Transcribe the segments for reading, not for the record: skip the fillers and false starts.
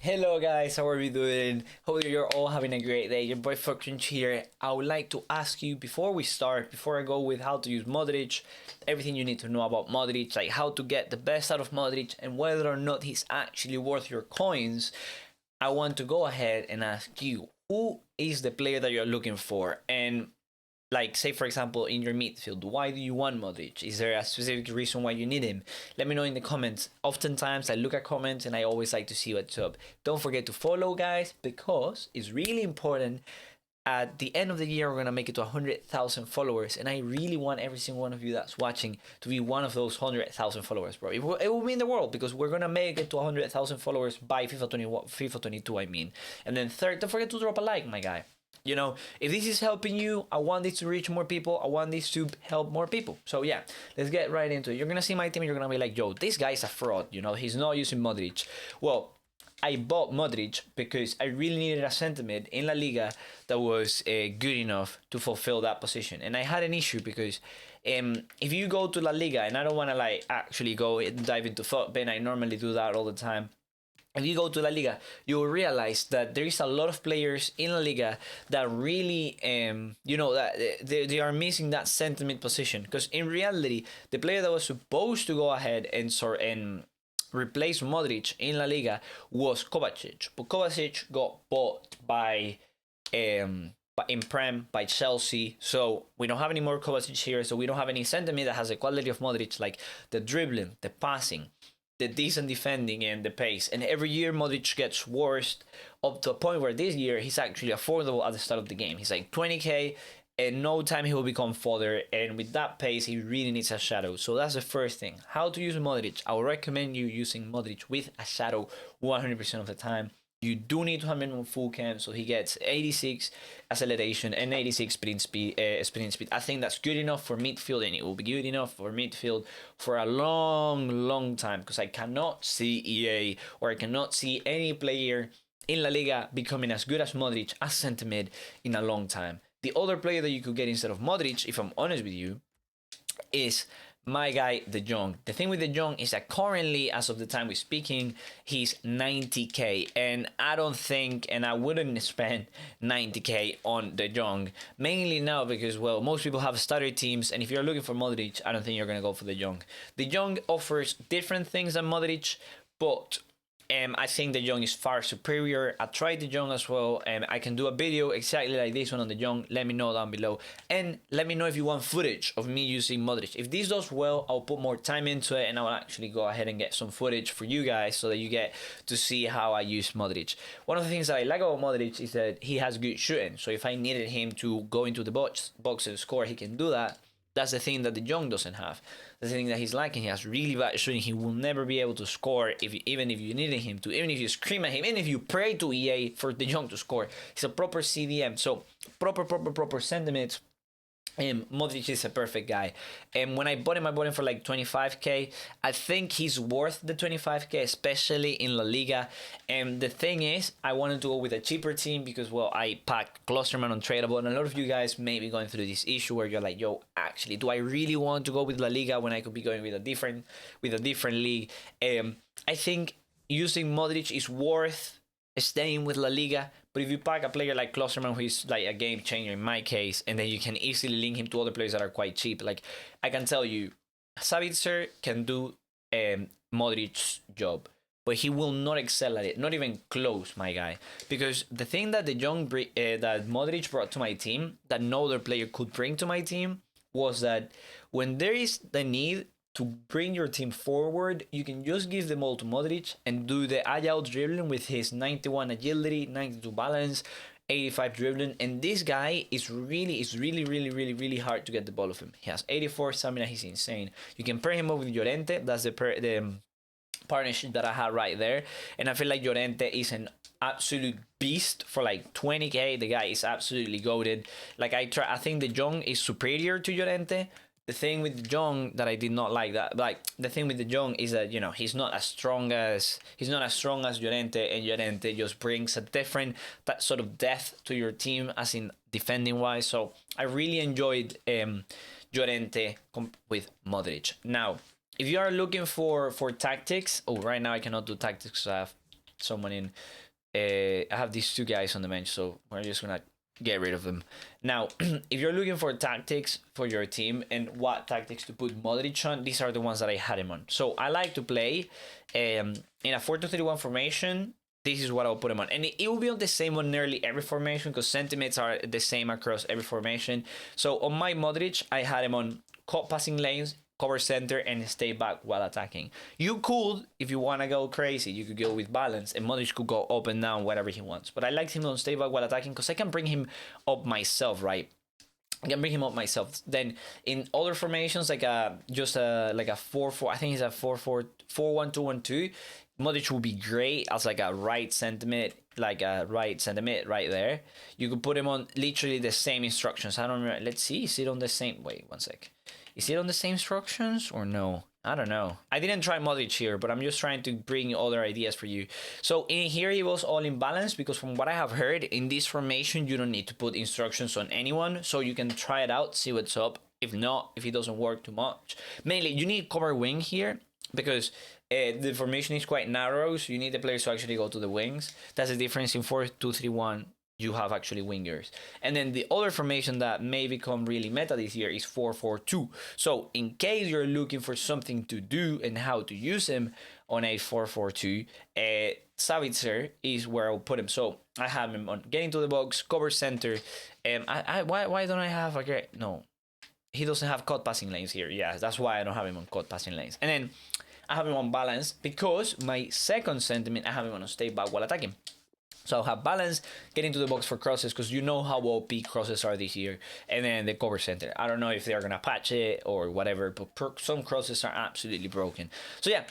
Hello guys, how are we doing? Hope you're all having a great day. Your boy Fuckcringe here. I would like to ask you before I go with how to use Modric, everything you need to know about Modric, like how to get the best out of Modric and whether or not he's actually worth your coins. I want to go ahead and ask you, who is the player that you're looking for? And like, say for example, in your midfield, why do you want Modric? Is there a specific reason why you need him? Let me know in the comments. Oftentimes I look at comments and I always like to see what's up. Don't forget to follow, guys, because it's really important. At the end of the year, we're gonna make it to 100,000 followers, and I really want every single one of you that's watching to be one of those 100,000 followers, bro. It will mean the world, because we're gonna make it to 100,000 followers by FIFA 22, I mean. And then third, don't forget to drop a like, my guy. You know, if this is helping you, I want this to reach more people. I want this to help more people. So yeah, let's get right into it. You're gonna see my team and you're gonna be like, yo, this guy's a fraud. You know, he's not using Modric. Well, I bought Modric because I really needed a center mid in La Liga that was good enough to fulfill that position. And I had an issue because if you go to La Liga, and I don't want to like actually go and dive into football, I normally do that all the time. If you go to La Liga, you will realize that there is a lot of players in La Liga that really, you know, that they are missing that center mid position. Because in reality, the player that was supposed to go ahead and replace Modric in La Liga was Kovacic. But Kovacic got bought by in Prem by Chelsea, so we don't have any more Kovacic here. So we don't have any center mid that has the quality of Modric, like the dribbling, the passing, the decent defending, and the pace. And every year Modric gets worse, up to a point where this year he's actually affordable at the start of the game. He's like 20k, and no time he will become fodder, and with that pace he really needs a shadow. So that's the first thing. How to use Modric. I would recommend you using Modric with a shadow 100% of the time. You do need to have him on full chem, so he gets 86 acceleration and 86 sprint speed. I think that's good enough for midfield, and it will be good enough for midfield for a long time, because I cannot see EA, or I cannot see any player in La Liga becoming as good as Modric as center mid in a long time. The other player that you could get instead of Modric, if I'm honest with you, is my guy De Jong. The thing with De Jong is that currently, as of the time we're speaking, he's 90k, and I don't think, and I wouldn't spend 90k on De Jong, mainly now because, well, most people have starter teams, and if you're looking for Modric, I don't think you're gonna go for De Jong. De Jong offers different things than Modric, but I think De Jong is far superior. I tried De Jong as well, and I can do a video exactly like this one on De Jong. Let me know down below, and let me know if you want footage of me using Modric. If this does well, I'll put more time into it, and I'll actually go ahead and get some footage for you guys so that you get to see how I use Modric. One of the things that I like about Modric is that he has good shooting, so if I needed him to go into the box and score, he can do that. That's the thing that De Jong doesn't have. That's the thing that he's lacking. He has really bad shooting. He will never be able to score even if you needed him to. Even if you scream at him. Even if you pray to EA for De Jong to score. He's a proper CDM. So proper sentiments. Modric is a perfect guy, and when I bought him for like 25k. I think he's worth the 25k, especially in La Liga. And the thing is, I wanted to go with a cheaper team because, well, I packed Klosterman untradeable, and a lot of you guys may be going through this issue where you're like, yo, actually, do I really want to go with La Liga when I could be going with a different league? I think using Modric is worth staying with La Liga. But if you pack a player like Klosterman, who is like a game changer in my case, and then you can easily link him to other players that are quite cheap. Like, I can tell you, Savitzer can do Modric's job, but he will not excel at it, not even close, my guy. Because the thing that that Modric brought to my team, that no other player could bring to my team, was that when there is the need to bring your team forward, you can just give the ball to Modric and do the agile dribbling with his 91 agility, 92 balance, 85 dribbling, and this guy is really hard to get the ball of him. He has 84 stamina. He's insane. You can pair him up with Llorente. That's the partnership that I had right there, and I feel like Llorente is an absolute beast for like 20k. The guy is absolutely goated. Like, I think De Jong is superior to Llorente. The thing with De Jong that I did not like, the thing with De Jong is that, you know, he's not as strong as Llorente, and Llorente just brings a different that sort of depth to your team, as in defending wise. So I really enjoyed Llorente with Modric. Now, if you are looking for tactics, right now I cannot do tactics because I have someone in. I have these two guys on the bench, so we're just gonna get rid of them. Now, if you're looking for tactics for your team and what tactics to put Modric on, these are the ones that I had him on. So I like to play in a 4-2-3-1 formation. This is what I'll put him on. And it will be on the same on nearly every formation because sentiments are the same across every formation. So on my Modric, I had him on cut passing lanes, cover center, and stay back while attacking. You could, if you want to go crazy, you could go with balance, and Modric could go up and down, whatever he wants. But I liked him on stay back while attacking because I can bring him up myself, right? I can bring him up myself. Then in other formations, like a 4-4, I think it's a 4-1-2-1-2. Modric would be great as like a right sentiment, right there. You could put him on literally the same instructions. I don't remember. Let's see. Is it on the same? Wait, one sec. Is it on the same instructions or no? I don't know. I didn't try Modric here, but I'm just trying to bring other ideas for you. So in here, he was all in balance because from what I have heard, in this formation, you don't need to put instructions on anyone. So you can try it out, see what's up. If not, if it doesn't work too much. Mainly, you need cover wing here because the formation is quite narrow. So you need the players to actually go to the wings. That's the difference in 4-2-3-1. You have actually wingers. And then the other formation that may become really meta this year is 4-4-2. So in case you're looking for something to do and how to use him on a 4-4-2, Savitzer is where I'll put him. So I have him on getting to the box, cover center. Why don't I have a great... No, he doesn't have cut passing lanes here. Yeah, that's why I don't have him on cut passing lanes. And then I have him on balance because my second sentiment, I have him on a stay back while attacking. So I'll have balance, getting to the box for crosses because you know how OP crosses are this year. And then the cover center. I don't know if they're going to patch it or whatever, but some crosses are absolutely broken. So yeah,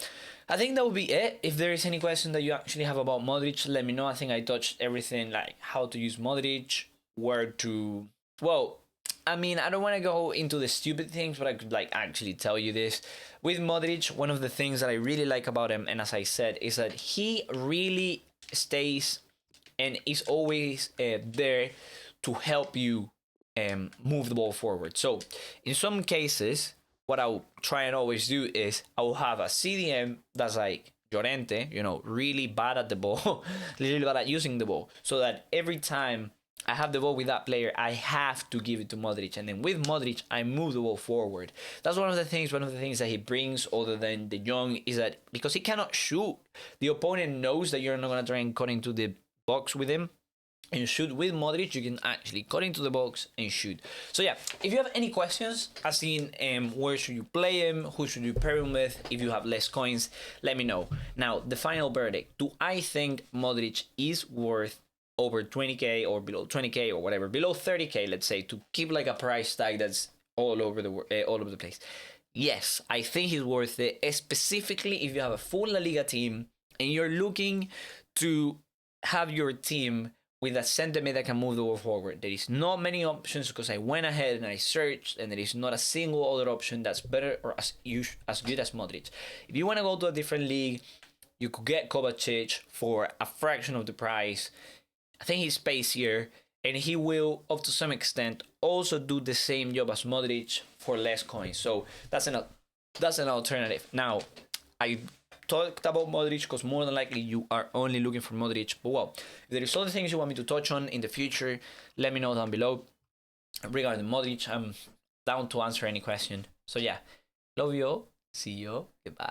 I think that would be it. If there is any question that you actually have about Modric, let me know. I think I touched everything, like how to use Modric, where to... Well, I mean, I don't want to go into the stupid things, but I could like actually tell you this. With Modric, one of the things that I really like about him, and as I said, is that he really stays... and is always there to help you move the ball forward. So in some cases, what I'll try and always do is I'll have a CDM that's like Llorente, you know, really bad at the ball, really bad at using the ball. So that every time I have the ball with that player, I have to give it to Modric. And then with Modric, I move the ball forward. That's one of the things that he brings other than De Jong is that because he cannot shoot, the opponent knows that you're not going to try and cut into the box with him and shoot. With Modric, you can actually cut into the box and shoot. So yeah, if you have any questions as in where should you play him, who should you pair him with, if you have less coins, let me know. Now, the final verdict. Do I think Modric is worth over 20k or below 20k or whatever, below 30k, let's say, to keep like a price tag that's all over the place? Yes, I think he's worth it, specifically if you have a full La Liga team and you're looking to have your team with a sentiment that can move the ball forward. There is not many options because I went ahead and I searched, and there is not a single other option that's better or as good as Modric. If you want to go to a different league, you could get Kovacic for a fraction of the price. I think he's spicier, and he will, up to some extent, also do the same job as Modric for less coins. So that's an alternative. Now, I talked about Modric because more than likely you are only looking for Modric. But well, if there is other things you want me to touch on in the future, let me know down below. Regarding Modric, I'm down to answer any question. So yeah, love you all. See you. Goodbye.